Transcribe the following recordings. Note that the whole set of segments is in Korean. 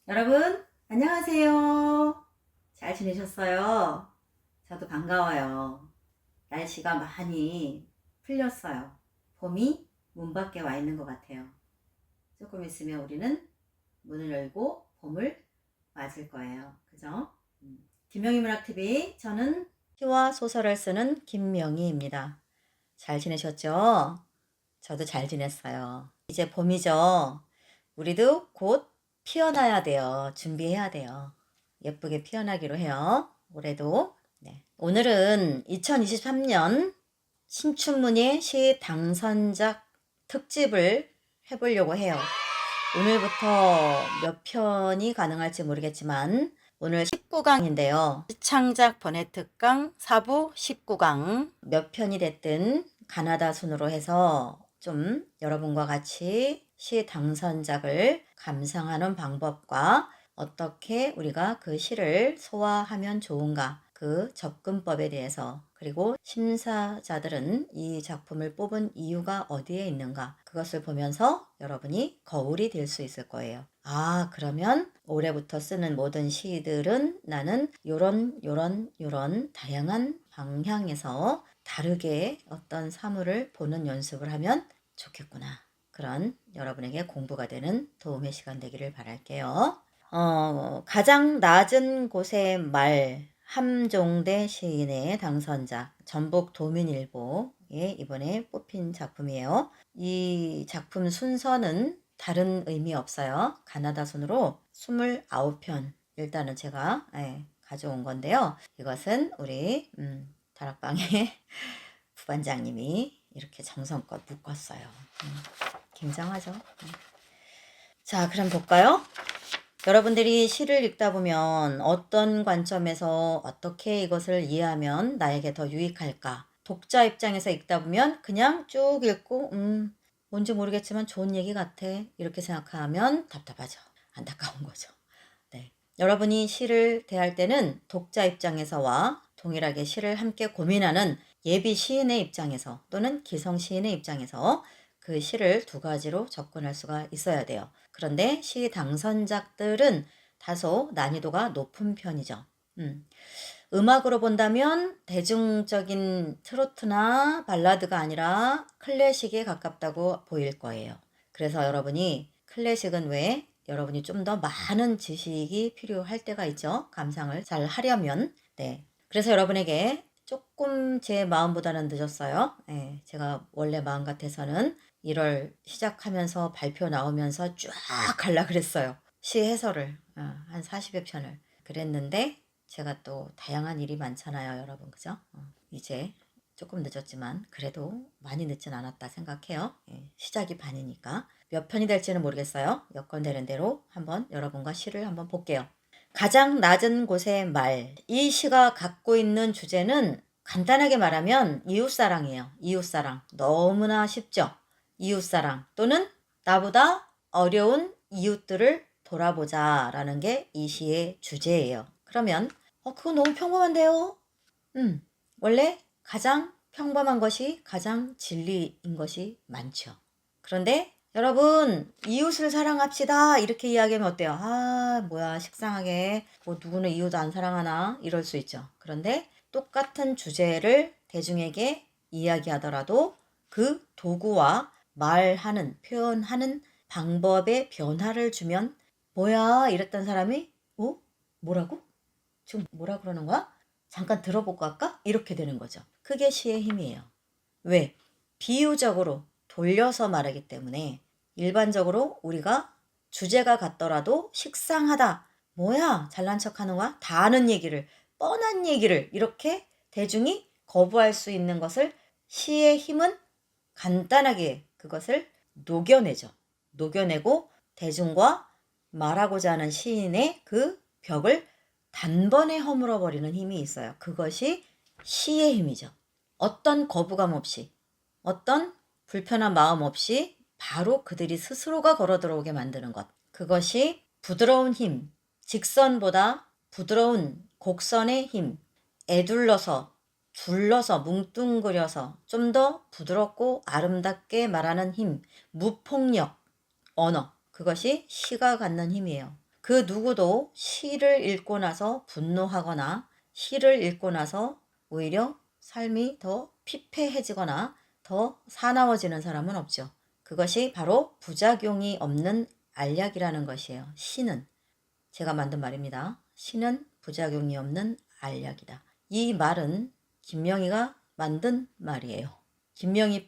여러분, 안녕하세요. 잘 지내셨어요? 저도 반가워요. 날씨가 많이 풀렸어요. 봄이 문 밖에 와 있는 것 같아요. 조금 있으면 우리는 문을 열고 봄을 맞을 거예요. 그죠? 김명희 문학TV, 저는 시와 소설을 쓰는 김명희입니다. 잘 지내셨죠? 저도 잘 지냈어요. 이제 봄이죠. 우리도 곧 피어나야 돼요. 준비해야 돼요. 예쁘게 피어나기로 해요. 올해도. 네. 오늘은 2023년 신춘문예 시 당선작 특집을 해보려고 해요. 오늘부터 몇 편이 가능할지 모르겠지만 오늘 19강인데요. 시창작 번외특강 4부 19강 몇 편이 됐든 가나다 순으로 해서 좀 여러분과 같이 시 당선작을 감상하는 방법과 어떻게 우리가 그 시를 소화하면 좋은가, 그 접근법에 대해서, 그리고 심사자들은 이 작품을 뽑은 이유가 어디에 있는가, 그것을 보면서 여러분이 거울이 될 수 있을 거예요. 아, 그러면 올해부터 쓰는 모든 시들은 나는 요런 다양한 방향에서 다르게 어떤 사물을 보는 연습을 하면 좋겠구나. 그런 여러분에게 공부가 되는 도움의 시간 되기를 바랄게요. 가장 낮은 곳의 말, 함종대 시인의 당선작, 전북도민일보에 이번에 뽑힌 작품이에요. 이 작품 순서는 다른 의미 없어요. 가나다 순으로 29편 일단은 제가 가져온 건데요. 이것은 우리 다락방의 부반장님이 이렇게 정성껏 묶었어요. 굉장하죠. 자, 그럼 볼까요? 여러분들이 시를 읽다 보면 어떤 관점에서 어떻게 이것을 이해하면 나에게 더 유익할까? 독자 입장에서 읽다 보면 그냥 쭉 읽고 뭔지 모르겠지만 좋은 얘기 같아 이렇게 생각하면 답답하죠. 안타까운 거죠. 네. 여러분이 시를 대할 때는 독자 입장에서와 동일하게 시를 함께 고민하는 예비 시인의 입장에서 또는 기성 시인의 입장에서 그 시를 두 가지로 접근할 수가 있어야 돼요. 그런데 시 당선작들은 다소 난이도가 높은 편이죠. 음악으로 본다면 대중적인 트로트나 발라드가 아니라 클래식에 가깝다고 보일 거예요. 그래서 여러분이 클래식은 왜 여러분이 좀 더 많은 지식이 필요할 때가 있죠. 감상을 잘 하려면. 네. 그래서 여러분에게 조금 제 마음보다는 늦었어요. 네, 제가 원래 마음 같아서는 1월 시작하면서 발표 나오면서 쫙 갈라 그랬어요. 시 해설을 한 40여 편을 그랬는데 제가 또 다양한 일이 많잖아요, 여러분. 그죠? 이제 조금 늦었지만 그래도 많이 늦진 않았다 생각해요. 시작이 반이니까. 몇 편이 될지는 모르겠어요. 여건되는 대로 한번 여러분과 시를 한번 볼게요. 가장 낮은 곳의 말. 이 시가 갖고 있는 주제는 간단하게 말하면 이웃사랑이에요. 이웃사랑. 너무나 쉽죠? 이웃사랑 또는 나보다 어려운 이웃들을 돌아보자 라는 게 이 시의 주제예요. 그러면 그거 너무 평범한데요? 원래 가장 평범한 것이 가장 진리인 것이 많죠. 그런데 여러분 이웃을 사랑합시다 이렇게 이야기하면 어때요? 아 뭐야 식상하게 뭐 누구는 이웃 안 사랑하나 이럴 수 있죠. 그런데 똑같은 주제를 대중에게 이야기하더라도 그 도구와 말하는 표현하는 방법에 변화를 주면 뭐야 이랬던 사람이 뭐라고? 지금 뭐라 그러는 거야? 잠깐 들어보고 할까? 이렇게 되는 거죠. 그게 시의 힘이에요. 왜? 비유적으로 돌려서 말하기 때문에 일반적으로 우리가 주제가 같더라도 식상하다. 뭐야? 잘난 척 하는 거야? 다 아는 얘기를, 뻔한 얘기를 이렇게 대중이 거부할 수 있는 것을 시의 힘은 간단하게 그것을 녹여내죠. 녹여내고 대중과 말하고자 하는 시인의 그 벽을 단번에 허물어 버리는 힘이 있어요. 그것이 시의 힘이죠. 어떤 거부감 없이, 어떤 불편한 마음 없이 바로 그들이 스스로가 걸어 들어오게 만드는 것. 그것이 부드러운 힘, 직선보다 부드러운 곡선의 힘, 애둘러서, 둘러서, 뭉뚱그려서 좀 더 부드럽고 아름답게 말하는 힘, 무폭력, 언어. 그것이 시가 갖는 힘이에요. 그 누구도 시를 읽고 나서 분노하거나 시를 읽고 나서 오히려 삶이 더 피폐해지거나 더 사나워지는 사람은 없죠. 그것이 바로 부작용이 없는 알약이라는 것이에요. 시는. 제가 만든 말입니다. 시는 부작용이 없는 알약이다. 이 말은 김명희가 만든 말이에요. 김명희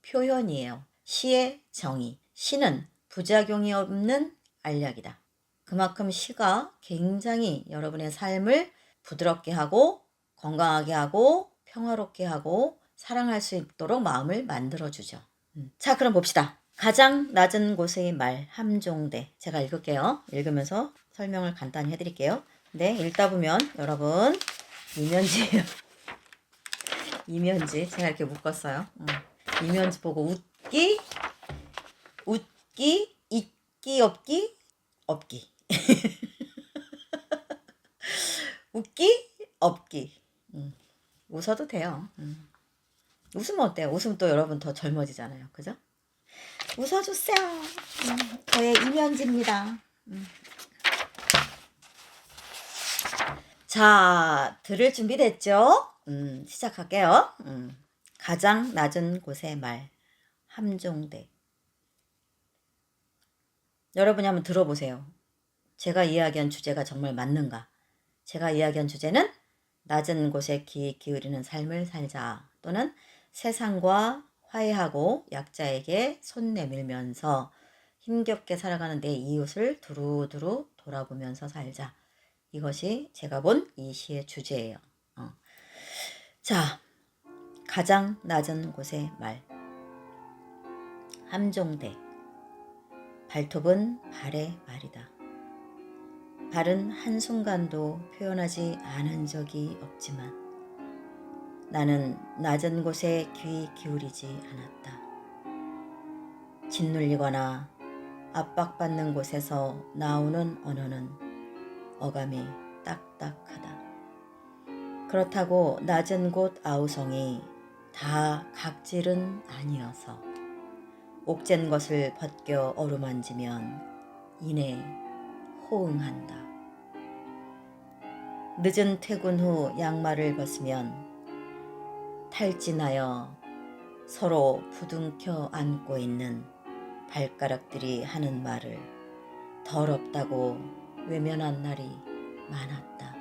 표현이에요. 시의 정의. 시는 부작용이 없는 알약이다. 그만큼 시가 굉장히 여러분의 삶을 부드럽게 하고 건강하게 하고 평화롭게 하고 사랑할 수 있도록 마음을 만들어주죠. 자, 그럼 봅시다. 가장 낮은 곳의 말 함종대. 제가 읽을게요. 읽으면서 설명을 간단히 해드릴게요. 네, 읽다 보면 여러분 이면지예요. 이면지 제가 이렇게 묶었어요. 이면지 보고 웃기 있기 없기 웃기 없기. 웃어도 돼요. 웃으면 어때요? 웃으면 또 여러분 더 젊어지잖아요. 그죠? 웃어주세요. 저의 이면지입니다. 자, 들을 준비 됐죠? 시작할게요. 가장 낮은 곳의 말 함종대. 여러분이 한번 들어보세요. 제가 이야기한 주제가 정말 맞는가? 제가 이야기한 주제는 낮은 곳에 귀 기울이는 삶을 살자, 또는 세상과 화해하고 약자에게 손 내밀면서 힘겹게 살아가는 내 이웃을 두루두루 돌아보면서 살자. 이것이 제가 본 이 시의 주제예요. 자, 가장 낮은 곳의 말 함종대. 발톱은 발의 말이다. 발은 한순간도 표현하지 않은 적이 없지만 나는 낮은 곳에 귀 기울이지 않았다. 짓눌리거나 압박받는 곳에서 나오는 언어는 어감이 딱딱하다. 그렇다고 낮은 곳 아우성이 다 각질은 아니어서 옥젠 것을 벗겨 어루만지면 이내 호응한다. 늦은 퇴근 후 양말을 벗으면 탈진하여 서로 부둥켜 안고 있는 발가락들이 하는 말을 더럽다고 외면한 날이 많았다.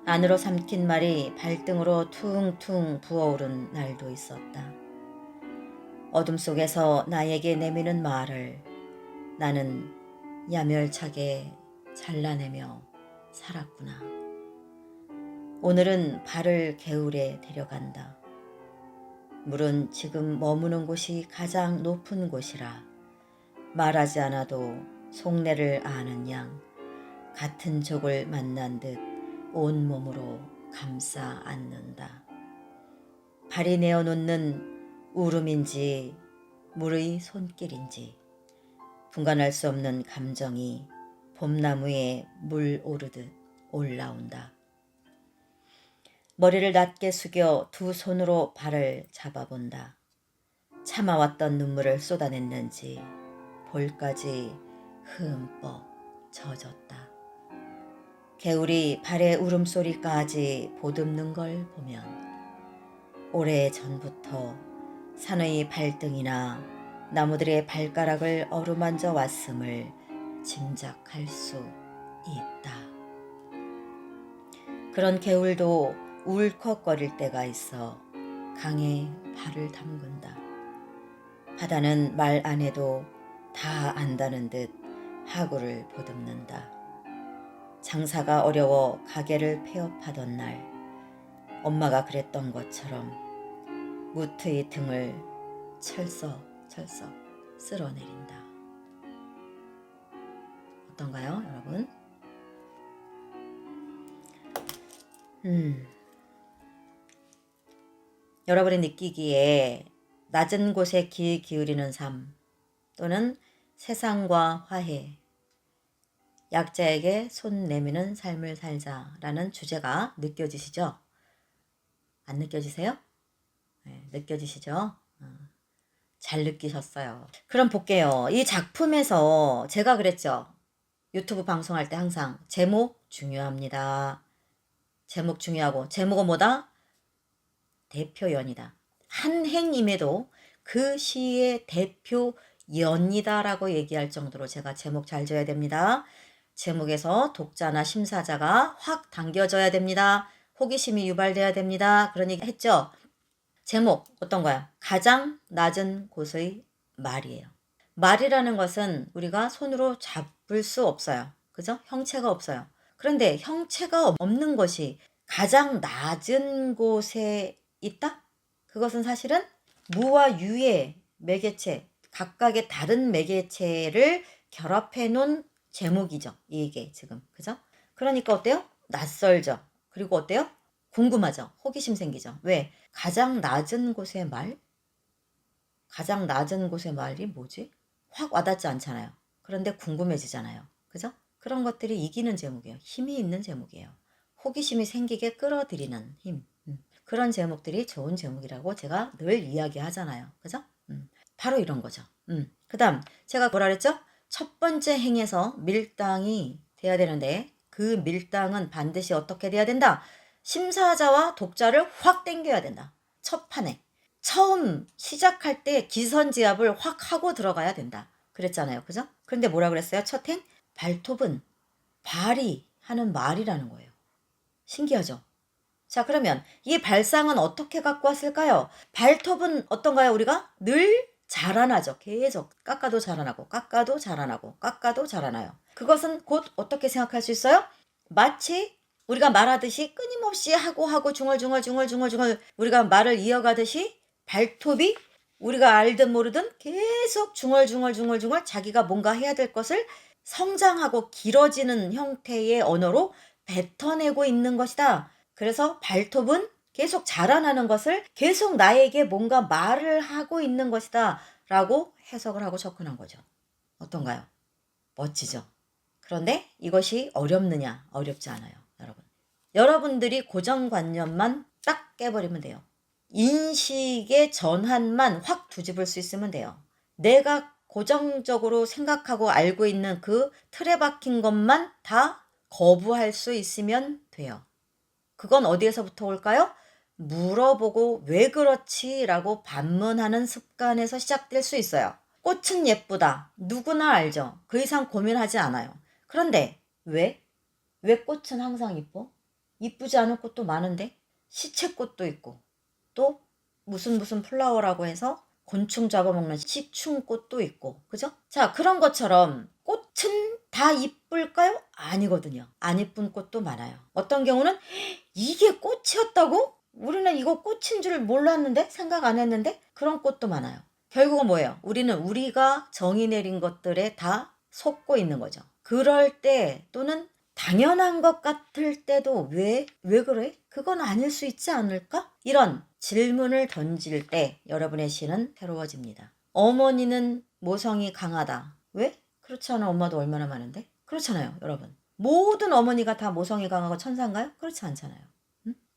안으로 삼킨 말이 발등으로 퉁퉁 부어오른 날도 있었다. 어둠 속에서 나에게 내미는 말을 나는 야멸차게 잘라내며 살았구나. 오늘은 발을 개울에 데려간다. 물은 지금 머무는 곳이 가장 높은 곳이라 말하지 않아도 속내를 아는 양 같은 족을 만난 듯 온몸으로 감싸 안는다. 발이 내어놓는 울음인지 물의 손길인지 분간할 수 없는 감정이 봄나무에 물 오르듯 올라온다. 머리를 낮게 숙여 두 손으로 발을 잡아본다. 참아왔던 눈물을 쏟아냈는지 볼까지 흠뻑 젖었다. 개울이 발의 울음소리까지 보듬는 걸 보면 오래전부터 산의 발등이나 나무들의 발가락을 어루만져 왔음을 짐작할 수 있다. 그런 개울도 울컥거릴 때가 있어 강에 발을 담근다. 바다는 말 안 해도 다 안다는 듯 하구를 보듬는다. 장사가 어려워 가게를 폐업하던 날 엄마가 그랬던 것처럼 무트의 등을 철썩철썩 쓸어내린다. 어떤가요, 여러분? 여러분이 느끼기에 낮은 곳에 귀 기울이는 삶 또는 세상과 화해, 약자에게 손 내미는 삶을 살자라는 주제가 느껴지시죠? 안 느껴지세요? 네, 느껴지시죠? 잘 느끼셨어요. 그럼 볼게요. 이 작품에서 제가 그랬죠. 유튜브 방송할 때 항상 제목 중요합니다. 제목 중요하고 제목은 뭐다? 대표연이다. 한 행임에도 그 시의 대표연이다라고 얘기할 정도로 제가 제목 잘 지어야 됩니다. 제목에서 독자나 심사자가 확 당겨져야 됩니다. 호기심이 유발돼야 됩니다. 그런 얘기 했죠? 제목 어떤 거야? 가장 낮은 곳의 말이에요. 말이라는 것은 우리가 손으로 잡을 수 없어요. 그죠? 형체가 없어요. 그런데 형체가 없는 것이 가장 낮은 곳에 있다? 그것은 사실은 무와 유의 매개체, 각각의 다른 매개체를 결합해 놓은 제목이죠. 이게 지금. 그죠? 그러니까 어때요? 낯설죠. 그리고 어때요? 궁금하죠. 호기심 생기죠. 왜? 가장 낮은 곳의 말? 가장 낮은 곳의 말이 뭐지? 확 와닿지 않잖아요. 그런데 궁금해지잖아요. 그죠? 그런 것들이 이기는 제목이에요. 힘이 있는 제목이에요. 호기심이 생기게 끌어들이는 힘. 그런 제목들이 좋은 제목이라고 제가 늘 이야기하잖아요. 그죠? 바로 이런 거죠. 그 다음 제가 뭐라 그랬죠? 첫 번째 행에서 밀당이 돼야 되는데 그 밀당은 반드시 어떻게 돼야 된다? 심사자와 독자를 확 땡겨야 된다. 첫 판에. 처음 시작할 때 기선제압을 확 하고 들어가야 된다. 그랬잖아요. 그죠? 그런데 뭐라 그랬어요? 첫 행? 발톱은 발이 하는 말이라는 거예요. 신기하죠? 자, 그러면 이 발상은 어떻게 갖고 왔을까요? 발톱은 어떤가요? 우리가 늘 자라나죠. 계속 깎아도 자라나고 깎아도 자라나고 깎아도 자라나요. 그것은 곧 어떻게 생각할 수 있어요? 마치 우리가 말하듯이 끊임없이 하고 중얼중얼 우리가 말을 이어가듯이 발톱이 우리가 알든 모르든 계속 중얼중얼 자기가 뭔가 해야 될 것을 성장하고 길어지는 형태의 언어로 뱉어내고 있는 것이다. 그래서 발톱은 계속 자라나는 것을 계속 나에게 뭔가 말을 하고 있는 것이다 라고 해석을 하고 접근한 거죠. 어떤가요? 멋지죠? 그런데 이것이 어렵느냐? 어렵지 않아요, 여러분. 여러분들이 고정관념만 딱 깨버리면 돼요. 인식의 전환만 확 뒤집을 수 있으면 돼요. 내가 고정적으로 생각하고 알고 있는 그 틀에 박힌 것만 다 거부할 수 있으면 돼요. 그건 어디에서부터 올까요? 물어보고 왜 그렇지? 라고 반문하는 습관에서 시작될 수 있어요. 꽃은 예쁘다. 누구나 알죠. 그 이상 고민하지 않아요. 그런데 왜? 왜 꽃은 항상 이뻐? 이쁘지 않은 꽃도 많은데? 시체꽃도 있고 또 무슨 플라워라고 해서 곤충 잡아먹는 식충꽃도 있고 그죠? 자, 그런 것처럼 꽃은 다 이쁠까요? 아니거든요. 안 이쁜 꽃도 많아요. 어떤 경우는 이게 꽃이었다고? 우리는 이거 꽃인 줄 몰랐는데? 생각 안 했는데? 그런 꽃도 많아요. 결국은 뭐예요? 우리는 우리가 정의 내린 것들에 다 속고 있는 거죠. 그럴 때 또는 당연한 것 같을 때도 왜 그래? 그건 아닐 수 있지 않을까? 이런 질문을 던질 때 여러분의 시는 새로워집니다. 어머니는 모성이 강하다. 왜? 그렇지 않은 엄마도 얼마나 많은데? 그렇잖아요, 여러분. 모든 어머니가 다 모성이 강하고 천사인가요? 그렇지 않잖아요.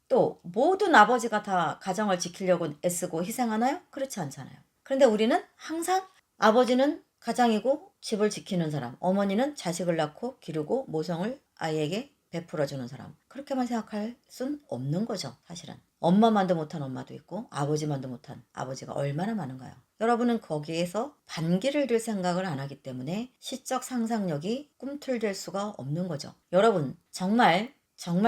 또 모든 아버지가 다 가정을 지키려고 애쓰고 희생하나요? 그렇지 않잖아요. 그런데 우리는 항상 아버지는 가장이고 집을 지키는 사람, 어머니는 자식을 낳고 기르고 모성을 아이에게 베풀어주는 사람. 그렇게만 생각할 순 없는 거죠, 사실은. 엄마만도 못한 엄마도 있고 아버지만도 못한 아버지가 얼마나 많은가요? 여러분은 거기에서 반기를 들 생각을 안 하기 때문에 시적 상상력이 꿈틀댈 수가 없는 거죠. 여러분 정말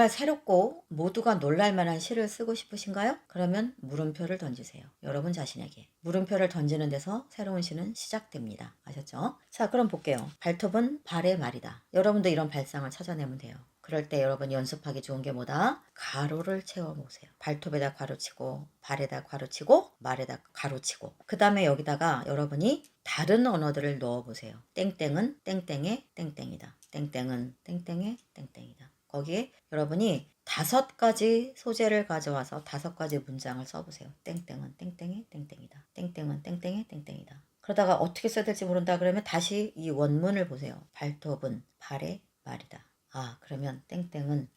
새롭고 모두가 놀랄 만한 시를 쓰고 싶으신가요? 그러면 물음표를 던지세요. 여러분 자신에게. 물음표를 던지는 데서 새로운 시는 시작됩니다. 아셨죠? 자, 그럼 볼게요. 발톱은 발의 말이다. 여러분도 이런 발상을 찾아내면 돼요. 그럴 때 여러분 연습하기 좋은 게 뭐다? 가로를 채워보세요. 발톱에다 가로치고 발에다 가로치고 말에다 가로치고 그 다음에 여기다가 여러분이 다른 언어들을 넣어보세요. 땡땡은 땡땡의 땡땡이다. 땡땡은 땡땡의 땡땡이다. 거기에 여러분이 5가지 소재를 가져와서 5가지 문장을 써보세요. 땡땡은 땡땡의 땡땡이다. 땡땡은 땡땡의 땡땡이다. 그러다가 어떻게 써야 될지 모른다 그러면 다시 이 원문을 보세요. 발톱은 발의 말이다. 아, 그러면 땡땡은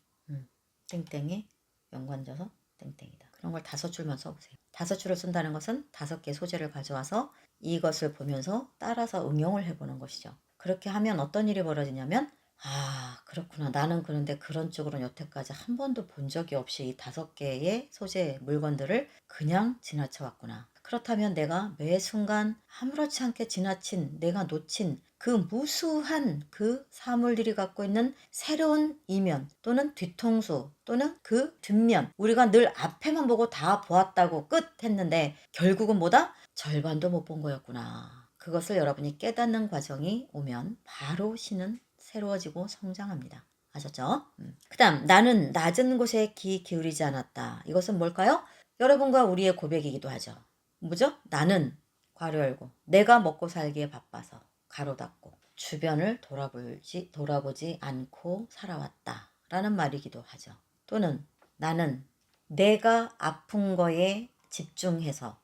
땡땡에 연관져서 땡땡이다. 그런 걸 5줄만 써보세요. 5줄을 쓴다는 것은 5개 소재를 가져와서 이것을 보면서 따라서 응용을 해보는 것이죠. 그렇게 하면 어떤 일이 벌어지냐면 아, 그렇구나. 나는 그런데 그런 쪽으로는 여태까지 한 번도 본 적이 없이 이 5개의 소재 물건들을 그냥 지나쳐 왔구나. 그렇다면 내가 매 순간 아무렇지 않게 지나친, 내가 놓친 그 무수한 그 사물들이 갖고 있는 새로운 이면 또는 뒤통수 또는 그 뒷면, 우리가 늘 앞에만 보고 다 보았다고 끝 했는데 결국은 뭐다? 절반도 못 본 거였구나. 그것을 여러분이 깨닫는 과정이 오면 바로 신은 새로워지고 성장합니다. 아셨죠? 그 다음, 나는 낮은 곳에 귀 기울이지 않았다. 이것은 뭘까요? 여러분과 우리의 고백이기도 하죠. 뭐죠? 나는 괄호 열고 내가 먹고 살기에 바빠서 가로 닫고 주변을 돌아보지 않고 살아왔다 라는 말이기도 하죠. 또는 나는 내가 아픈 거에 집중해서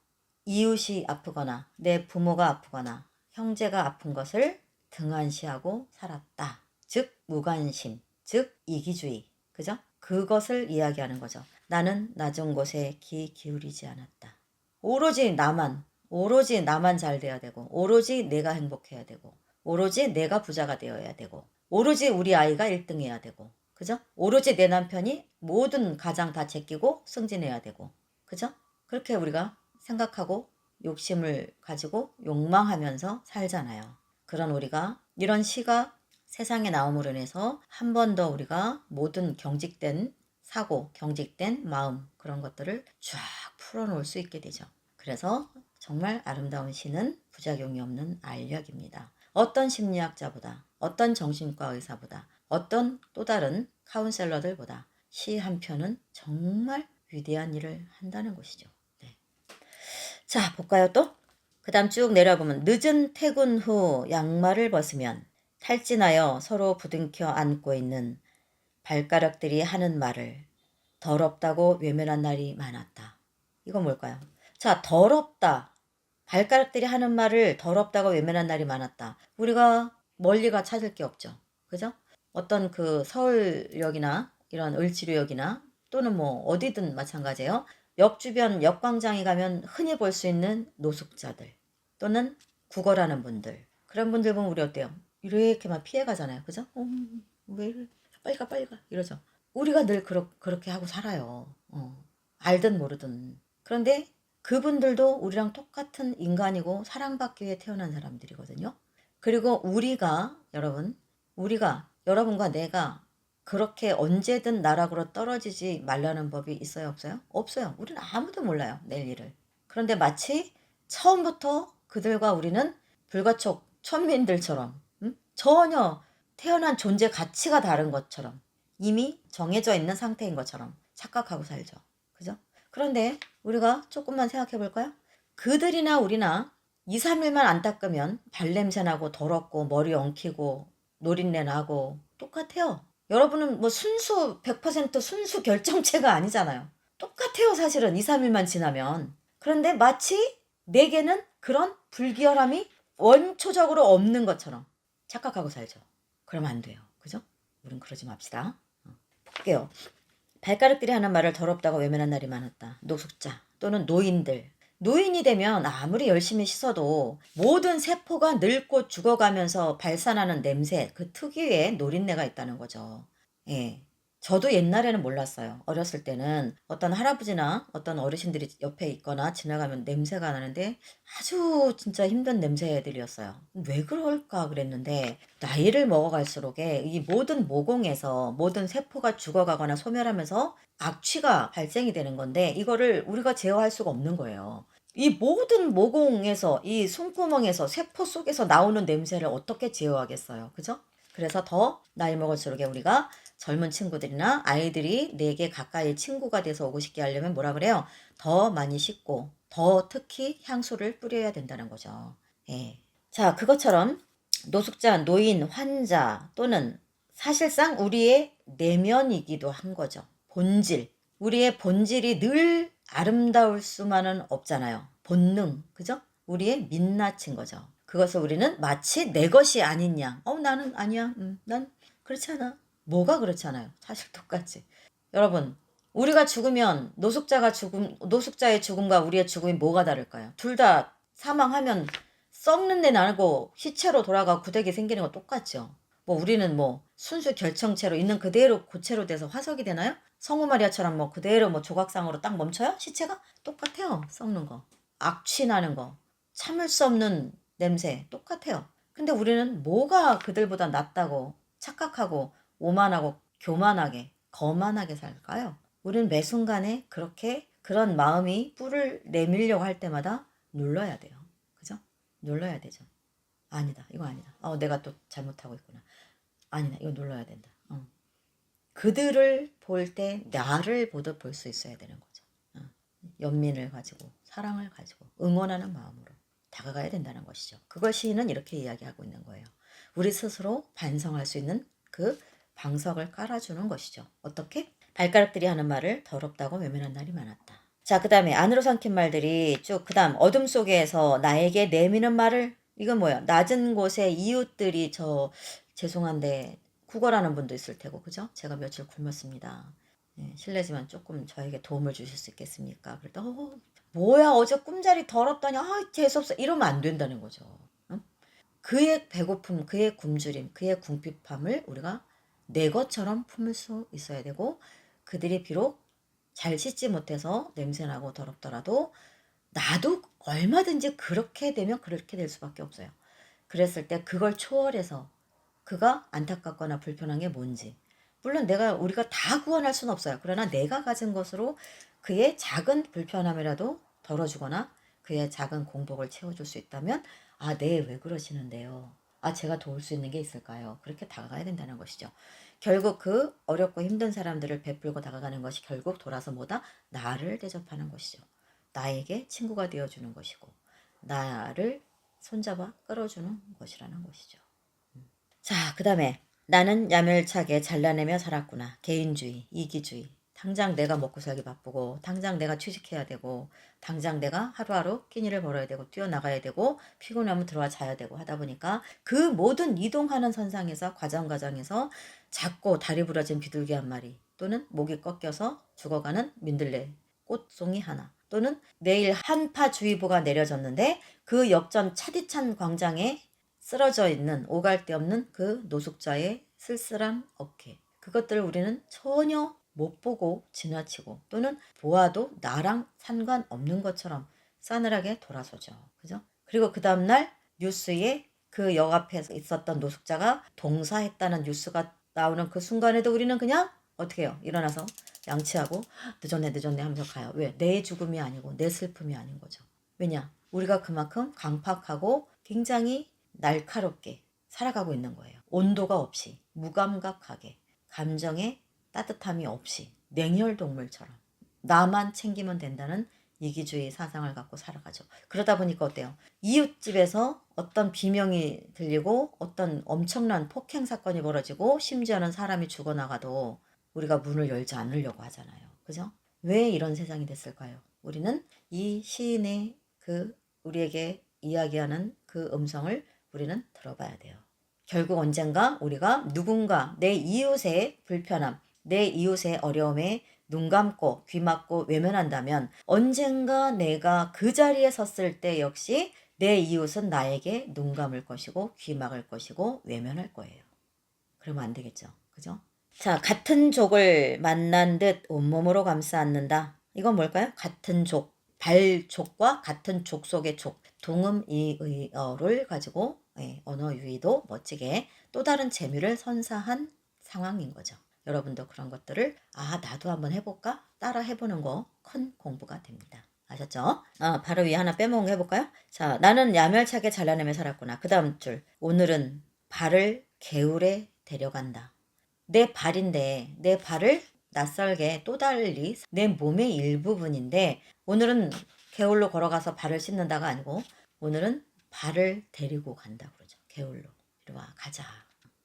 이웃이 아프거나 내 부모가 아프거나 형제가 아픈 것을 등한시하고 살았다. 즉 무관심, 즉 이기주의. 그죠? 그것을 이야기하는 거죠. 나는 낮은 곳에 귀 기울이지 않았다. 오로지 나만 잘 돼야 되고, 오로지 내가 행복해야 되고, 오로지 내가 부자가 되어야 되고, 오로지 우리 아이가 1등 해야 되고, 그죠? 오로지 내 남편이 모든 가장 다 제끼고 승진해야 되고, 그죠? 그렇게 우리가 생각하고 욕심을 가지고 욕망하면서 살잖아요. 그런 우리가 이런 시가 세상에 나옴으로 인해서 한 번 더 우리가 모든 경직된 사고, 경직된 마음 그런 것들을 쫙 풀어놓을 수 있게 되죠. 그래서 정말 아름다운 시는 부작용이 없는 알약입니다. 어떤 심리학자보다, 어떤 정신과 의사보다, 어떤 또 다른 카운셀러들보다 시 한 편은 정말 위대한 일을 한다는 것이죠. 네. 자, 볼까요 또? 그 다음 쭉 내려보면 늦은 퇴근 후 양말을 벗으면 탈진하여 서로 부둥켜 안고 있는 발가락들이 하는 말을 더럽다고 외면한 날이 많았다. 이건 뭘까요? 자, 더럽다. 발가락들이 하는 말을 더럽다고 외면한 날이 많았다. 우리가 멀리가 찾을 게 없죠. 그죠? 어떤 그 서울역이나 이런 을지로역이나 또는 뭐 어디든 마찬가지예요. 역 주변 역광장에 가면 흔히 볼 수 있는 노숙자들 또는 구걸하는 분들 그런 분들 보면 우리 어때요? 이렇게만 피해 가잖아요. 그죠? 왜 이래? 빨리 가 빨리 가 이러죠. 우리가 늘 그렇게 하고 살아요. 알든 모르든. 그런데 그분들도 우리랑 똑같은 인간이고 사랑받기 위해 태어난 사람들이거든요. 그리고 우리가 여러분과 내가 그렇게 언제든 나락으로 떨어지지 말라는 법이 있어요 없어요? 없어요. 우리는 아무도 몰라요 내일 일을. 그런데 마치 처음부터 그들과 우리는 불가촉 천민들처럼 전혀 태어난 존재 가치가 다른 것처럼 이미 정해져 있는 상태인 것처럼 착각하고 살죠. 그죠? 그런데 우리가 조금만 생각해 볼까요? 그들이나 우리나 2, 3일만 안 닦으면 발냄새 나고 더럽고 머리 엉키고 노린내 나고 똑같아요. 여러분은 뭐 100% 순수 결정체가 아니잖아요. 똑같아요 사실은 2, 3일만 지나면. 그런데 마치 내게는 그런 불기혈함이 원초적으로 없는 것처럼 착각하고 살죠. 그러면 안 돼요. 그죠? 우린 그러지 맙시다. 볼게요. 발가락들이 하는 말을 더럽다고 외면한 날이 많았다. 노숙자 또는 노인들. 노인이 되면 아무리 열심히 씻어도 모든 세포가 늙고 죽어가면서 발산하는 냄새, 그 특유의 노린내가 있다는 거죠. 예. 저도 옛날에는 몰랐어요. 어렸을 때는 어떤 할아버지나 어떤 어르신들이 옆에 있거나 지나가면 냄새가 나는데 아주 진짜 힘든 냄새들이었어요. 왜 그럴까 그랬는데 나이를 먹어갈수록 이 모든 모공에서 모든 세포가 죽어가거나 소멸하면서 악취가 발생이 되는 건데 이거를 우리가 제어할 수가 없는 거예요. 이 모든 모공에서 이 손구멍에서 세포 속에서 나오는 냄새를 어떻게 제어하겠어요. 그죠? 그래서 더 나이 먹을수록 우리가 젊은 친구들이나 아이들이 내게 가까이 친구가 돼서 오고 싶게 하려면 뭐라 그래요? 더 많이 씻고 더 특히 향수를 뿌려야 된다는 거죠. 예. 자, 그것처럼 노숙자, 노인, 환자 또는 사실상 우리의 내면이기도 한 거죠. 본질. 우리의 본질이 늘 아름다울 수만은 없잖아요. 본능. 그죠? 우리의 민낯인 거죠. 그것을 우리는 마치 내 것이 아닌 양. 나는 아니야. 난 그렇지 않아. 뭐가 그렇잖아요. 사실 똑같지. 여러분, 우리가 죽으면 노숙자의 죽음과 우리의 죽음이 뭐가 다를까요? 둘 다 사망하면 썩는 내 나고 시체로 돌아가 구데기 생기는 거 똑같죠. 뭐 우리는 뭐 순수 결정체로 있는 그대로 고체로 돼서 화석이 되나요? 성모 마리아처럼 뭐 그대로 뭐 조각상으로 딱 멈춰요? 시체가? 똑같아요. 썩는 거. 악취 나는 거. 참을 수 없는 냄새. 똑같아요. 근데 우리는 뭐가 그들보다 낫다고 착각하고 오만하고 교만하게 거만하게 살까요? 우리는 매 순간에 그렇게 그런 마음이 뿔을 내밀려고 할 때마다 눌러야 돼요. 그죠? 눌러야 되죠. 아니다. 이거 아니다. 내가 또 잘못하고 있구나. 아니다. 이거 눌러야 된다. 그들을 볼 때 나를 보듯 볼 수 있어야 되는 거죠. 연민을 가지고 사랑을 가지고 응원하는 마음으로 다가가야 된다는 것이죠. 그걸 시인은 이렇게 이야기하고 있는 거예요. 우리 스스로 반성할 수 있는 그 방석을 깔아주는 것이죠. 어떻게? 발가락들이 하는 말을 더럽다고 외면한 날이 많았다. 자, 그 다음에 안으로 삼킨 말들이 쭉, 그 다음 어둠 속에서 나에게 내미는 말을, 이건 뭐야? 낮은 곳에 이웃들이 죄송한데 구걸하는 분도 있을 테고, 그죠? 제가 며칠 굶었습니다. 네, 실례지만 조금 저에게 도움을 주실 수 있겠습니까? 그랬더니 뭐야 어제 꿈자리 더럽다니, 재수없어, 이러면 안 된다는 거죠. 응? 그의 배고픔, 그의 굶주림, 그의 궁핍함을 우리가 내 것처럼 품을 수 있어야 되고, 그들이 비록 잘 씻지 못해서 냄새나고 더럽더라도 나도 얼마든지 그렇게 되면 그렇게 될 수밖에 없어요. 그랬을 때 그걸 초월해서 그가 안타깝거나 불편한 게 뭔지, 물론 우리가 다 구원할 수는 없어요. 그러나 내가 가진 것으로 그의 작은 불편함이라도 덜어주거나 그의 작은 공복을 채워줄 수 있다면, 네, 왜 그러시는데요? 제가 도울 수 있는 게 있을까요? 그렇게 다가가야 된다는 것이죠. 결국 그 어렵고 힘든 사람들을 베풀고 다가가는 것이 결국 돌아서 뭐다? 나를 대접하는 것이죠. 나에게 친구가 되어주는 것이고 나를 손잡아 끌어주는 것이라는 것이죠. 자, 그 다음에 나는 야멸차게 잘라내며 살았구나. 개인주의, 이기주의. 당장 내가 먹고 살기 바쁘고, 당장 내가 취직해야 되고, 당장 내가 하루하루 끼니를 벌어야 되고, 뛰어나가야 되고, 피곤하면 들어와 자야 되고 하다 보니까 그 모든 이동하는 선상에서 과정에서 작고 다리 부러진 비둘기 한 마리, 또는 목이 꺾여서 죽어가는 민들레 꽃송이 하나, 또는 내일 한파주의보가 내려졌는데 그 역전 차디찬 광장에 쓰러져 있는 오갈 데 없는 그 노숙자의 쓸쓸한 어깨, 그것들을 우리는 전혀 못 보고 지나치고 또는 보아도 나랑 상관없는 것처럼 싸늘하게 돌아서죠. 그죠? 그리고 그 다음날 뉴스에 그 역 앞에 있었던 노숙자가 동사했다는 뉴스가 나오는 그 순간에도 우리는 그냥 어떻게 해요? 일어나서 양치하고 늦었네 하면서 가요. 왜? 내 죽음이 아니고 내 슬픔이 아닌 거죠. 왜냐? 우리가 그만큼 강팍하고 굉장히 날카롭게 살아가고 있는 거예요. 온도가 없이 무감각하게 감정의 따뜻함이 없이 냉혈동물처럼 나만 챙기면 된다는 이기주의 사상을 갖고 살아가죠. 그러다 보니까 어때요? 이웃집에서 어떤 비명이 들리고 어떤 엄청난 폭행 사건이 벌어지고 심지어는 사람이 죽어나가도 우리가 문을 열지 않으려고 하잖아요. 그죠? 왜 이런 세상이 됐을까요? 우리는 이 시인의 우리에게 이야기하는 그 음성을 우리는 들어봐야 돼요. 결국 언젠가 우리가 누군가 내 이웃의 불편함, 내 이웃의 어려움에 눈 감고 귀 막고 외면한다면 언젠가 내가 그 자리에 섰을 때 역시 내 이웃은 나에게 눈 감을 것이고 귀 막을 것이고 외면할 거예요. 그러면 안 되겠죠. 그죠? 자, 같은 족을 만난 듯 온몸으로 감싸 안는다. 이건 뭘까요? 같은 족, 발족과 같은 족 속의 족, 동음이의어를 가지고 언어 유희도 멋지게 또 다른 재미를 선사한 상황인 거죠. 여러분도 그런 것들을 나도 한번 해볼까? 따라 해보는 거 큰 공부가 됩니다. 아셨죠? 바로 위에 하나 빼먹은 거 해볼까요? 자, 나는 야멸차게 잘라내며 살았구나. 그 다음 줄, 오늘은 발을 개울에 데려간다. 내 발인데 내 발을 낯설게 또 달리 내 몸의 일부분인데 오늘은 개울로 걸어가서 발을 씻는다가 아니고 오늘은 발을 데리고 간다 그러죠. 개울로. 이리 와 가자.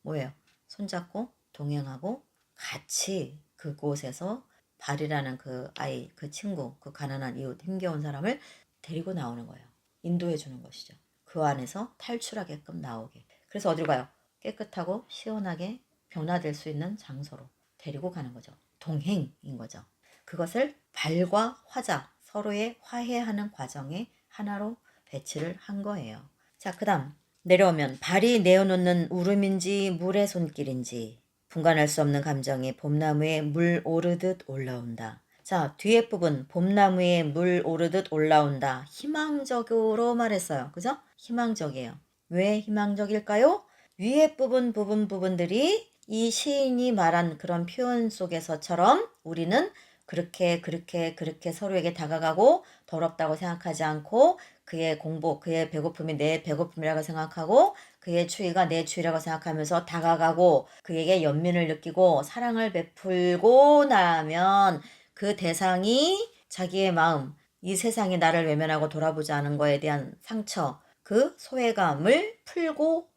뭐예요? 손잡고 동행하고 같이 그곳에서 발이라는 그 아이, 그 친구, 그 가난한 이웃, 힘겨운 사람을 데리고 나오는 거예요. 인도해 주는 것이죠. 그 안에서 탈출하게끔 나오게. 그래서 어디로 가요? 깨끗하고 시원하게 변화될 수 있는 장소로 데리고 가는 거죠. 동행인 거죠. 그것을 발과 화자, 서로의 화해하는 과정의 하나로 배치를 한 거예요. 자, 그 다음 내려오면 발이 내어놓는 울음인지 물의 손길인지 분간할 수 없는 감정이 봄나무에 물 오르듯 올라온다. 자, 뒤에 부분 봄나무에 물 오르듯 올라온다. 희망적으로 말했어요. 그죠? 희망적이에요. 왜 희망적일까요? 위에 부분들이 이 시인이 말한 그런 표현 속에서처럼 우리는 그렇게 서로에게 다가가고 더럽다고 생각하지 않고 그의 공복, 그의 배고픔이 내 배고픔이라고 생각하고 그의 추위가 내 추위라고 생각하면서 다가가고 그에게 연민을 느끼고 사랑을 베풀고 나면 그 대상이 자기의 마음, 이 세상이 나를 외면하고 돌아보지 않은 거에 대한 상처, 그 소외감을 풀고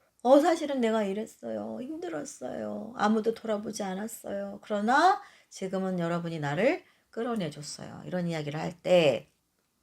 사실은 내가 이랬어요. 힘들었어요. 아무도 돌아보지 않았어요. 그러나 지금은 여러분이 나를 끌어내줬어요. 이런 이야기를 할 때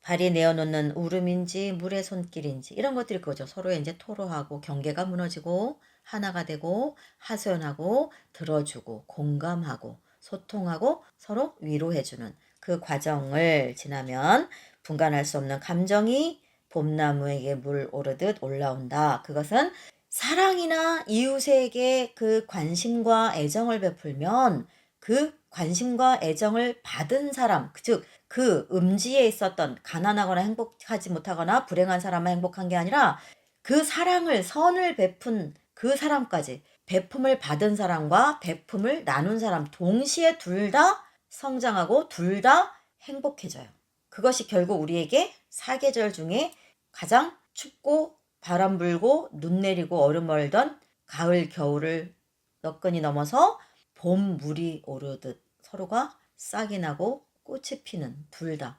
발이 내어놓는 울음인지 물의 손길인지 이런 것들이 그거죠. 서로의 이제 토로하고 경계가 무너지고 하나가 되고 하소연하고 들어주고 공감하고 소통하고 서로 위로해주는 그 과정을 지나면 분간할 수 없는 감정이 봄나무에게 물 오르듯 올라온다. 그것은 사랑이나 이웃에게 그 관심과 애정을 베풀면 그 관심과 애정을 받은 사람, 즉 그 음지에 있었던 가난하거나 행복하지 못하거나 불행한 사람만 행복한 게 아니라 그 사랑을 선을 베푼 그 사람까지 베품을 받은 사람과 베품을 나눈 사람 동시에 둘 다 성장하고 둘 다 행복해져요. 그것이 결국 우리에게 사계절 중에 가장 춥고 바람 불고 눈 내리고 얼음 얼던 가을 겨울을 너끈히 넘어서 봄 물이 오르듯 서로가 싹이 나고 꽃이 피는 둘 다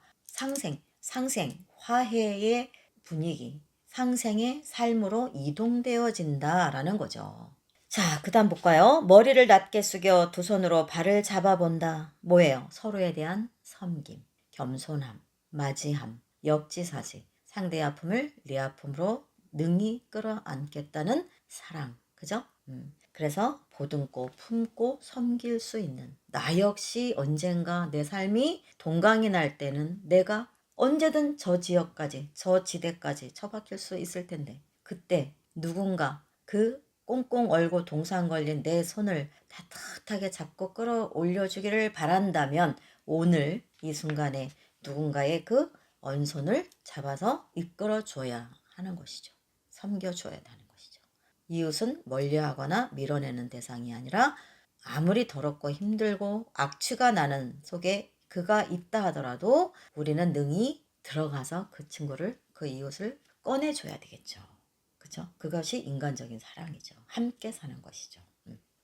상생, 화해의 분위기, 상생의 삶으로 이동되어진다라는 거죠. 자, 그 다음 볼까요? 머리를 낮게 숙여 두 손으로 발을 잡아본다. 뭐예요? 서로에 대한 섬김, 겸손함, 맞이함, 역지사지, 상대의 아픔을 내 아픔으로 능히 끌어안겠다는 사랑. 그죠? 그래서 보듬고 품고 섬길 수 있는 나 역시 언젠가 내 삶이 동강이 날 때는 내가 언제든 저 지역까지 저 지대까지 처박힐 수 있을 텐데 그때 누군가 그 꽁꽁 얼고 동상 걸린 내 손을 따뜻하게 잡고 끌어올려 주기를 바란다면 오늘 이 순간에 누군가의 그 언손을 잡아서 이끌어 줘야 하는 것이죠. 섬겨줘야 하는 것이죠. 이웃은 멀리하거나 밀어내는 대상이 아니라 아무리 더럽고 힘들고 악취가 나는 속에 그가 있다 하더라도 우리는 능히 들어가서 그 친구를 그 이웃을 꺼내줘야 되겠죠. 그죠? 그것이 인간적인 사랑이죠. 함께 사는 것이죠.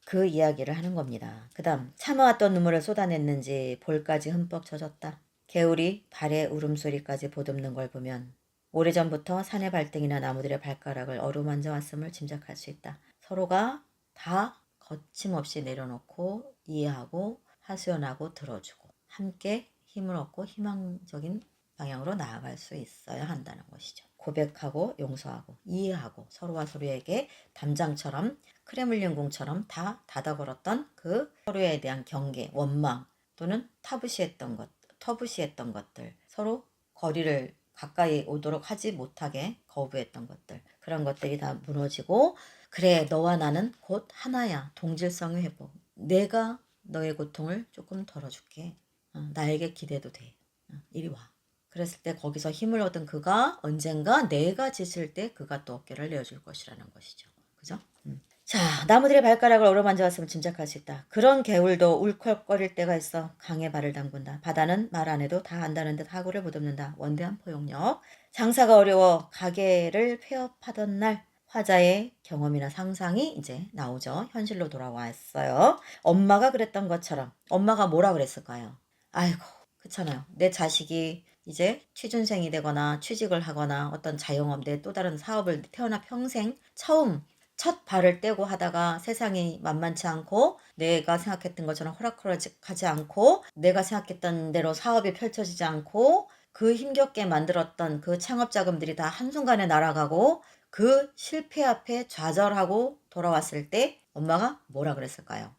그 이야기를 하는 겁니다. 그 다음 참아왔던 눈물을 쏟아냈는지 볼까지 흠뻑 젖었다. 개울이 발의 울음소리까지 보듬는 걸 보면 오래전부터 산의 발등이나 나무들의 발가락을 어루만져 왔음을 짐작할 수 있다. 서로가 다 거침없이 내려놓고 이해하고 하소연하고 들어주고 함께 힘을 얻고 희망적인 방향으로 나아갈 수 있어야 한다는 것이죠. 고백하고 용서하고 이해하고 서로와 서로에게 담장처럼 크레물린궁처럼 다 닫아걸었던 그 서로에 대한 경계, 원망 또는 터부시했던 것들 서로 거리를 가까이 오도록 하지 못하게 거부했던 것들 그런 것들이 다 무너지고 그래 너와 나는 곧 하나야 동질성의 회복 내가 너의 고통을 조금 덜어줄게 나에게 기대도 돼 이리 와 그랬을 때 거기서 힘을 얻은 그가 언젠가 내가 지칠 때 그가 또 어깨를 내어줄 것이라는 것이죠. 그죠? 자, 나무들의 발가락을 어루만져 왔으면 짐작할 수 있다. 그런 개울도 울컥거릴 때가 있어 강에 발을 담근다. 바다는 말 안 해도 다 안다는 듯 하구를 보듬는다. 원대한 포용력. 장사가 어려워 가게를 폐업하던 날 화자의 경험이나 상상이 이제 나오죠. 현실로 돌아왔어요. 엄마가 그랬던 것처럼 엄마가 뭐라 그랬을까요? 아이고 그렇잖아요. 내 자식이 이제 취준생이 되거나 취직을 하거나 어떤 자영업 내 또 다른 사업을 태어나 평생 처음 첫 발을 떼고 하다가 세상이 만만치 않고 내가 생각했던 것처럼 호락호락하지 않고 내가 생각했던 대로 사업이 펼쳐지지 않고 그 힘겹게 만들었던 그 창업 자금들이 다 한순간에 날아가고 그 실패 앞에 좌절하고 돌아왔을 때 엄마가 뭐라 그랬을까요?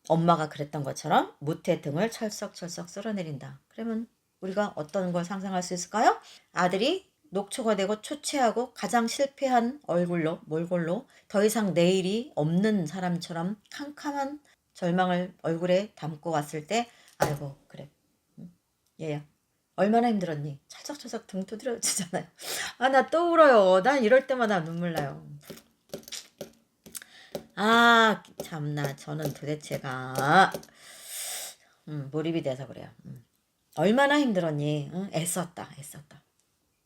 엄마가 그랬던 것처럼 무태 등을 철썩철썩 쓸어내린다. 그러면 우리가 어떤 걸 상상할 수 있을까요? 아들이 녹초가 되고 초췌하고 가장 실패한 얼굴로 몰골로 더 이상 내일이 없는 사람처럼 캄캄한 절망을 얼굴에 담고 왔을 때 아이고 그래 얘야 얼마나 힘들었니? 찰싹찰싹 등 두드려 주잖아요. 아 나 또 울어요. 난 이럴 때마다 눈물 나요. 아 참나 저는 도대체가 몰입이 돼서 그래요. 얼마나 힘들었니? 응? 애썼다.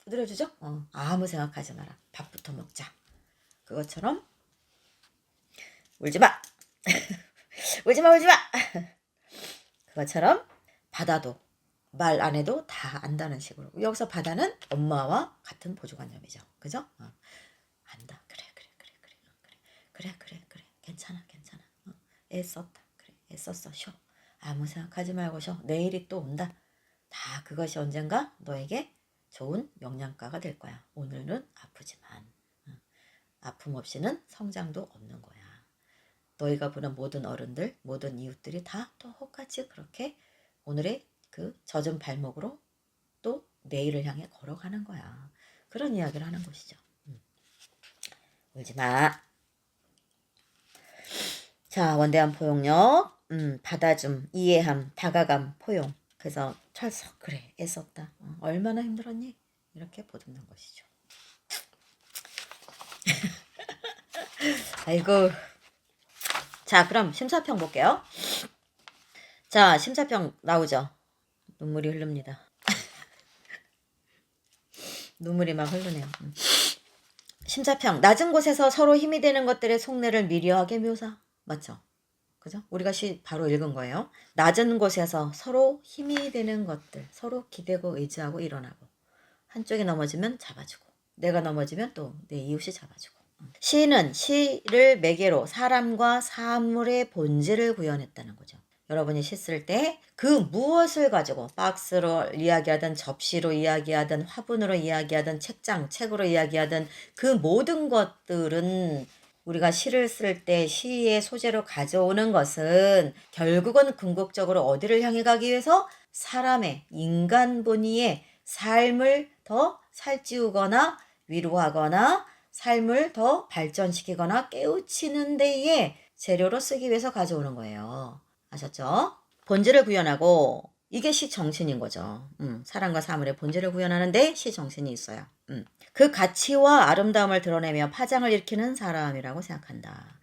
두드려주죠? 아무 생각하지 마라. 밥부터 먹자. 그것처럼 울지마. 울지마. 그것처럼 바다도 말 안 해도 다 안다는 식으로. 여기서 바다는 엄마와 같은 보조관념이죠. 그죠? 안다. 그래. 괜찮아. 애썼다. 그래. 애썼어. 쉬어. 아무 생각하지 말고 쉬어. 내일이 또 온다. 다 그것이 언젠가 너에게 좋은 영양가가 될 거야. 오늘은 아프지만 아픔 없이는 성장도 없는 거야. 너희가 보는 모든 어른들, 모든 이웃들이 다 똑같이 그렇게 오늘의 그 젖은 발목으로 또 내일을 향해 걸어가는 거야. 그런 이야기를 하는 것이죠. 울지 마. 자, 원대한 포용력, 받아줌, 이해함, 다가감, 포용. 그래서 철석 그래 애썼다. 얼마나 힘들었니? 이렇게 보듬는 것이죠. 아이고. 자, 그럼 심사평 볼게요. 자, 심사평 나오죠. 눈물이 흐릅니다. 눈물이 막 흐르네요. 심사평. 낮은 곳에서 서로 힘이 되는 것들의 속내를 미려하게 묘사. 맞죠? 그죠? 우리가 바로 읽은 거예요. 낮은 곳에서 서로 힘이 되는 것들, 서로 기대고 의지하고 일어나고 한쪽이 넘어지면 잡아주고 내가 넘어지면 또 내 이웃이 잡아주고. 시는 시를 매개로 사람과 사물의 본질을 구현했다는 거죠. 여러분이 시 쓸 때 그 무엇을 가지고 박스로 이야기하든 접시로 이야기하든 화분으로 이야기하든 책으로 이야기하든 그 모든 것들은 우리가 시를 쓸 때 시의 소재로 가져오는 것은 결국은 궁극적으로 어디를 향해 가기 위해서 사람의 인간 본위의 삶을 더 살찌우거나 위로하거나 삶을 더 발전시키거나 깨우치는 데에 재료로 쓰기 위해서 가져오는 거예요. 아셨죠? 본질을 구현하고 이게 시 정신인 거죠. 사람과 사물의 본질을 구현하는데 시 정신이 있어요. 그 가치와 아름다움을 드러내며 파장을 일으키는 사람이라고 생각한다.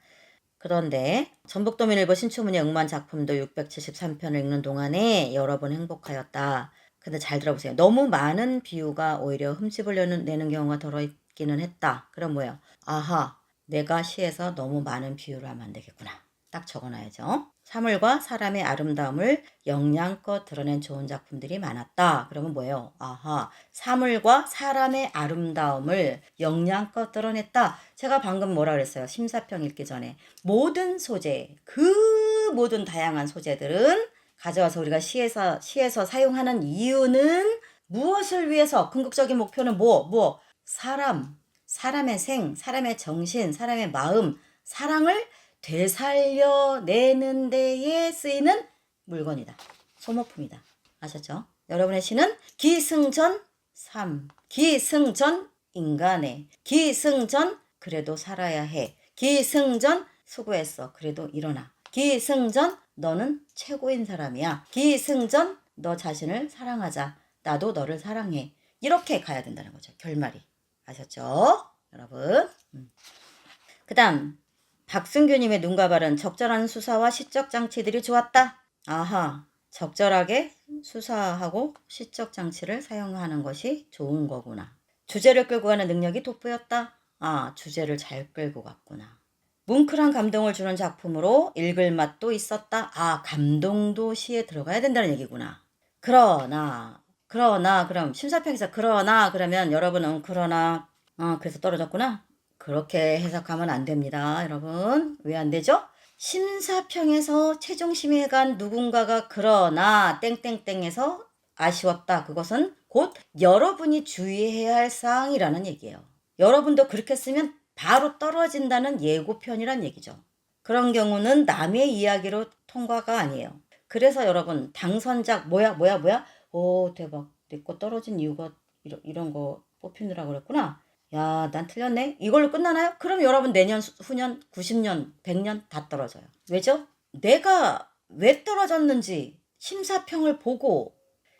그런데 전북도민일보 신춘문예 응만 작품도 673편을 읽는 동안에 여러 번 행복하였다. 근데 잘 들어보세요. 너무 많은 비유가 오히려 흠집을 내는 경우가 들어있기는 했다. 그럼 뭐예요? 아하, 내가 시에서 너무 많은 비유를 하면 안 되겠구나. 딱 적어놔야죠. 사물과 사람의 아름다움을 영양껏 드러낸 좋은 작품들이 많았다. 그러면 뭐예요? 아하, 사물과 사람의 아름다움을 영양껏 드러냈다. 제가 방금 뭐라 그랬어요? 심사평 읽기 전에 모든 소재, 그 모든 다양한 소재들은 가져와서 우리가 시에서 사용하는 이유는 무엇을 위해서? 궁극적인 목표는 뭐? 사람의 사람의 정신, 사람의 마음, 사랑을 되살려내는 데에 쓰이는 물건이다. 소모품이다. 아셨죠? 여러분의 시는 기승전 삶, 기승전 인간의, 기승전 그래도 살아야 해, 기승전 수고했어 그래도 일어나, 기승전 너는 최고인 사람이야, 기승전 너 자신을 사랑하자, 나도 너를 사랑해. 이렇게 가야 된다는 거죠. 결말이. 아셨죠? 여러분. 그 다음 박승규님의 눈과 발은 적절한 수사와 시적 장치들이 좋았다. 아하, 적절하게 수사하고 시적 장치를 사용하는 것이 좋은 거구나. 주제를 끌고 가는 능력이 돋보였다. 아, 주제를 잘 끌고 갔구나. 뭉클한 감동을 주는 작품으로 읽을 맛도 있었다. 아, 감동도 시에 들어가야 된다는 얘기구나. 그럼 심사평에서 그러면 여러분은 그래서 떨어졌구나. 그렇게 해석하면 안 됩니다. 여러분. 왜 안 되죠? 심사평에서 최종 심의에 간 누군가가 그러나 땡땡땡에서 아쉬웠다. 그것은 곧 여러분이 주의해야 할 사항이라는 얘기예요. 여러분도 그렇게 쓰면 바로 떨어진다는 예고편이란 얘기죠. 그런 경우는 남의 이야기로 통과가 아니에요. 그래서 여러분 당선작 뭐야? 오 대박. 내 거 떨어진 이유가 이런 거 뽑히느라고 그랬구나. 야, 난 틀렸네. 이걸로 끝나나요? 그럼 여러분 내년, 후년, 90년, 100년 다 떨어져요. 왜죠? 내가 왜 떨어졌는지 심사평을 보고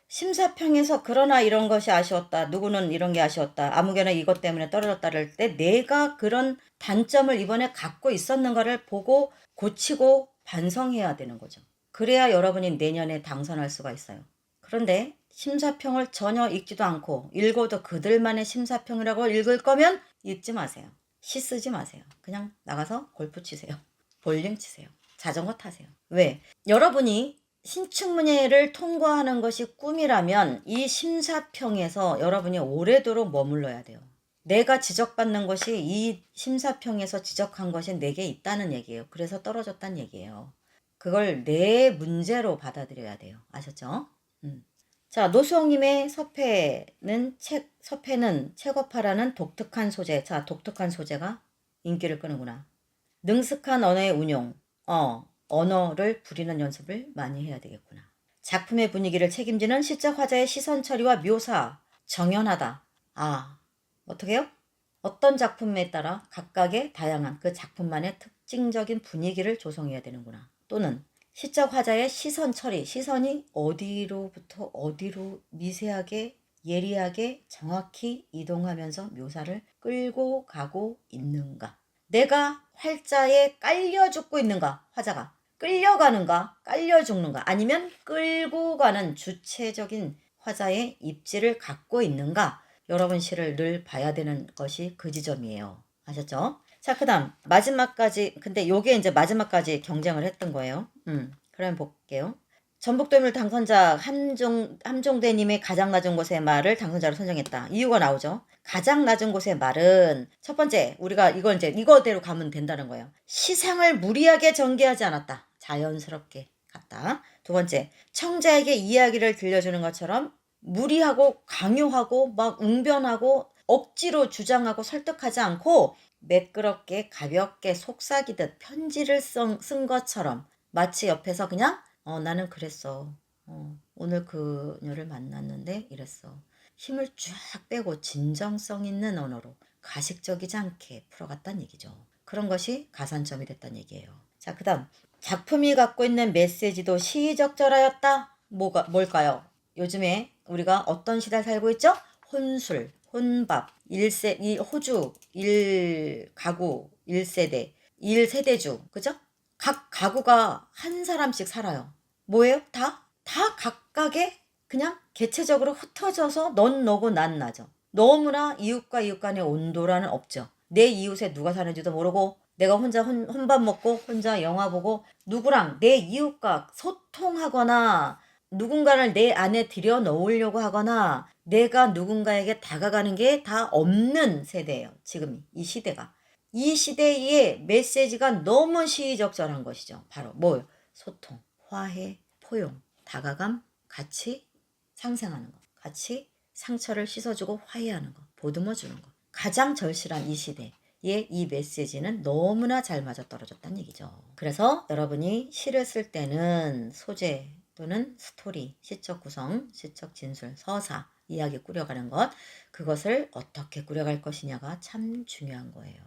심사평에서 그러나 이런 것이 아쉬웠다. 누구는 이런 게 아쉬웠다. 아무개나 이것 때문에 떨어졌다를 때 내가 그런 단점을 이번에 갖고 있었는가를 보고 고치고 반성해야 되는 거죠. 그래야 여러분이 내년에 당선할 수가 있어요. 그런데 심사평을 전혀 읽지도 않고 읽어도 그들만의 심사평이라고 읽을 거면 읽지 마세요. 시 쓰지 마세요. 그냥 나가서 골프 치세요. 볼링 치세요. 자전거 타세요. 왜? 여러분이 신춘문예를 통과하는 것이 꿈이라면 이 심사평에서 여러분이 오래도록 머물러야 돼요. 내가 지적받는 것이 이 심사평에서 지적한 것이 내게 있다는 얘기예요. 그래서 떨어졌다는 얘기예요. 그걸 내 문제로 받아들여야 돼요. 아셨죠? 자, 노수홍님의 서패는 책업하라는 독특한 소재. 자, 독특한 소재가 인기를 끄는구나. 능숙한 언어의 운용. 언어를 부리는 연습을 많이 해야 되겠구나. 작품의 분위기를 책임지는 시적 화자의 시선 처리와 묘사. 정연하다. 어떻게 해요? 어떤 작품에 따라 각각의 다양한 그 작품만의 특징적인 분위기를 조성해야 되는구나. 또는 시적 화자의 시선 처리. 시선이 어디로부터 어디로 미세하게 예리하게 정확히 이동하면서 묘사를 끌고 가고 있는가. 내가 활자에 깔려 죽고 있는가. 화자가 끌려가는가 깔려 죽는가 아니면 끌고 가는 주체적인 화자의 입지를 갖고 있는가. 여러분 시를 늘 봐야 되는 것이 그 지점이에요. 아셨죠? 자, 그 다음 마지막까지, 근데 요게 이제 마지막까지 경쟁을 했던 거예요. 그럼 볼게요. 전북도민을 당선자 함종대님의 가장 낮은 곳의 말을 당선자로 선정했다. 이유가 나오죠. 가장 낮은 곳의 말은 첫 번째, 우리가 이걸 이제 이거대로 가면 된다는 거예요. 시상을 무리하게 전개하지 않았다. 자연스럽게 갔다. 두 번째, 청자에게 이야기를 들려주는 것처럼 무리하고 강요하고 막 웅변하고 억지로 주장하고 설득하지 않고 매끄럽게 가볍게 속삭이듯 편지를 쓴 것처럼 마치 옆에서 그냥 나는 그랬어. 오늘 그녀를 만났는데 이랬어. 힘을 쫙 빼고 진정성 있는 언어로 가식적이지 않게 풀어갔다는 얘기죠. 그런 것이 가산점이 됐다는 얘기예요. 자, 그 다음 작품이 갖고 있는 메시지도 시의적절하였다. 뭘까요? 요즘에 우리가 어떤 시대에 살고 있죠? 혼술, 혼밥, 호주, 1가구, 1세대, 1세대주, 그죠? 각 가구가 한 사람씩 살아요. 뭐예요? 다 각각의 그냥 개체적으로 흩어져서 넌 너고 난 나죠. 너무나 이웃과 이웃 간의 온도라는 없죠. 내 이웃에 누가 사는지도 모르고 내가 혼자 혼밥 먹고 혼자 영화 보고 누구랑 내 이웃과 소통하거나 누군가를 내 안에 들여놓으려고 하거나 내가 누군가에게 다가가는 게 다 없는 세대예요. 지금 이 시대가. 이 시대의 메시지가 너무 시의적절한 것이죠. 바로 뭐예요? 소통, 화해, 포용, 다가감, 같이 상생하는 것, 같이 상처를 씻어주고 화해하는 것, 보듬어주는 것. 가장 절실한 이 시대에 이 메시지는 너무나 잘 맞아떨어졌다는 얘기죠. 그래서 여러분이 시를 쓸 때는 소재 또는 스토리, 시적 구성, 시적 진술, 서사, 이야기 꾸려가는 것, 그것을 어떻게 꾸려갈 것이냐가 참 중요한 거예요.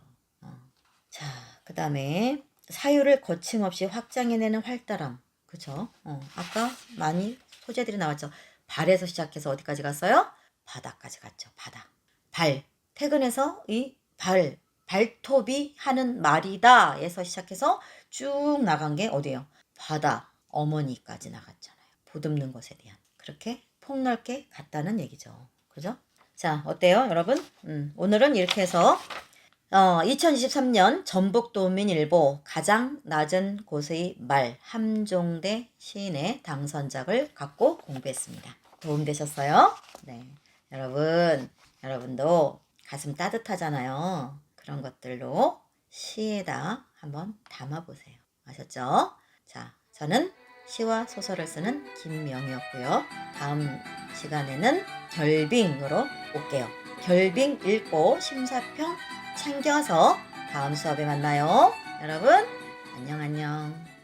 자, 그 다음에 사유를 거침없이 확장해내는 활달함. 그쵸? 아까 많이 소재들이 나왔죠. 발에서 시작해서 어디까지 갔어요? 바다까지 갔죠. 바다. 발. 퇴근해서 이 발톱이 하는 말이다 에서 시작해서 쭉 나간 게 어디예요? 바다. 어머니까지 나갔잖아요. 보듬는 것에 대한. 그렇게 폭넓게 갔다는 얘기죠. 그죠? 자, 어때요, 여러분? 오늘은 이렇게 해서 2023년 전북도민일보 가장 낮은 곳의 말 함종대 시인의 당선작을 갖고 공부했습니다. 도움되셨어요? 네. 여러분도 가슴 따뜻하잖아요. 그런 것들로 시에다 한번 담아보세요. 아셨죠? 자, 저는 시와 소설을 쓰는 김명희였고요. 다음 시간에는 결빙으로 올게요. 결빙 읽고 심사평 챙겨서 다음 수업에 만나요. 여러분, 안녕.